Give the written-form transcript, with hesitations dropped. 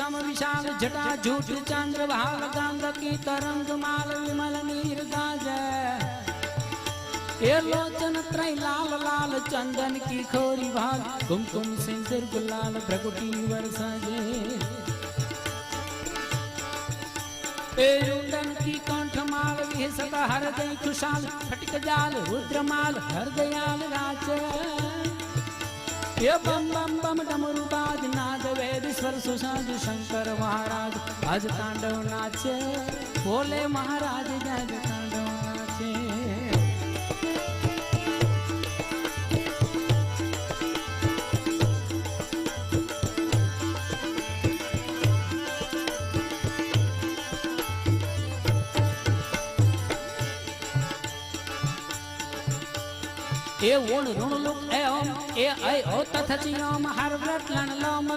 सम विशाल जटा झूठ चंद्र भाल गांग की तरंग माल विमल नीर गाज ये लोचन त्रय लाल लाल चंदन की खोरी भाग कुमकुम सिंदूर गुलाल भ्रगुटी वर्षा जे रुंडन की कंठ माल विहसत हरदय खुशाल फटिक जाल रुद्रमाल हरदयाल राज ये बम बम बम डमरू बाज नाद वेद स्वर सुसाज शंकर महाराज आज तांडव नाचे बोले महाराज जय तांडव नाचे ए ओण ऋण लुक ए ओम ए ऐ ओ तथ चियोम हर व्रत लन लोम